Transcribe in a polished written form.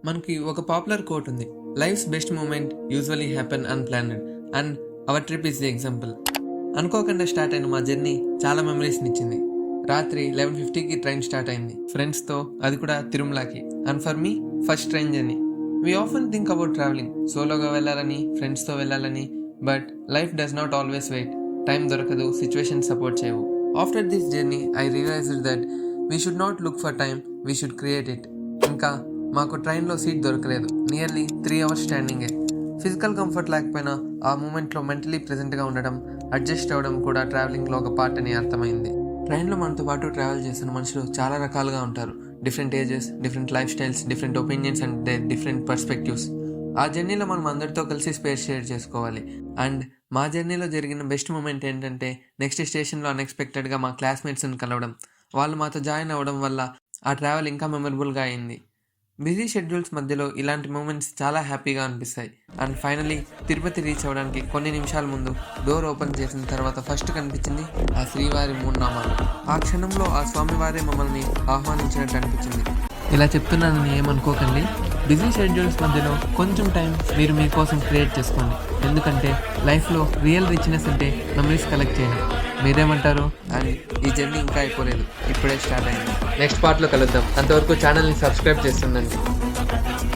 మనకి ఒక popular quote ఉంది, life's best moment usually happen unplanned, and our trip is the example. అనుకోకుండా start అయిన మా జర్నీ చాలా మెమరీస్ని ఇచ్చింది. రాత్రి 11:50కి ట్రైన్ స్టార్ట్ అయింది ఫ్రెండ్స్తో, అది కూడా తిరుమలకి. And for me first train journey. We often think about travelling, సోలోగా వెళ్ళాలని, ఫ్రెండ్స్తో వెళ్ళాలని. But life does not always wait. Time దొరకదు, సిచ్యువేషన్ సపోర్ట్ చేయవు. After this journey I realised that we should not look for time, we should create it. ఇంకా మాకు ట్రైన్లో seat దొరకలేదు. నియర్లీ 3 hours స్టాండింగే. ఫిజికల్ కంఫర్ట్ లేకపోయినా ఆ మూమెంట్లో మెంటలీ ప్రెజెంట్గా ఉండడం, అడ్జస్ట్ అవ్వడం కూడా ట్రావెలింగ్లో ఒక పార్ట్ అని అర్థమైంది. ట్రైన్లో మనతో పాటు ట్రావెల్ చేసిన మనుషులు చాలా రకాలుగా ఉంటారు. Different ages, different life styles, different opinions and different perspectives. ఆ జర్నీలో మనం అందరితో కలిసి స్పేస్ షేర్ చేసుకోవాలి. అండ్ మా జర్నీలో జరిగిన బెస్ట్ మూమెంట్ ఏంటంటే, నెక్స్ట్ స్టేషన్లో అన్ఎక్స్పెక్టెడ్గా మా క్లాస్మేట్స్ని కలవడం. వాళ్ళు మాతో జాయిన్ అవ్వడం వల్ల ఆ ట్రావెల్ ఇంకా మెమరబుల్గా అయింది. బిజీ షెడ్యూల్స్ మధ్యలో ఇలాంటి మూమెంట్స్ చాలా హ్యాపీగా అనిపిస్తాయి. అండ్ ఫైనలీ తిరుపతి రీచ్ అవ్వడానికి కొన్ని నిమిషాల ముందు డోర్ ఓపెన్ చేసిన తర్వాత ఫస్ట్ కనిపించింది ఆ శ్రీవారి 3 నామాలు. ఆ క్షణంలో ఆ స్వామివారే మమ్మల్ని ఆహ్వానించినట్టు అనిపించింది. ఇలా చెప్తున్నానని ఏమనుకోకండి. బిజీ షెడ్యూల్స్ మధ్యలో కొంచెం టైం మీరు మీకోసం క్రియేట్ చేసుకోండి. ఎందుకంటే లైఫ్లో రియల్ రిచ్నెస్ అంటే మెమరీస్ కలెక్ట్ చేయడం. మీరేమంటారు? అండ్ ఈ జర్నీ ఇంకా అయిపోలేదు, ఇప్పుడే స్టార్ట్ అయింది. నెక్స్ట్ పార్ట్లో కలుద్దాం. అంతవరకు ఛానల్ని సబ్స్క్రైబ్ చేస్తుండండి.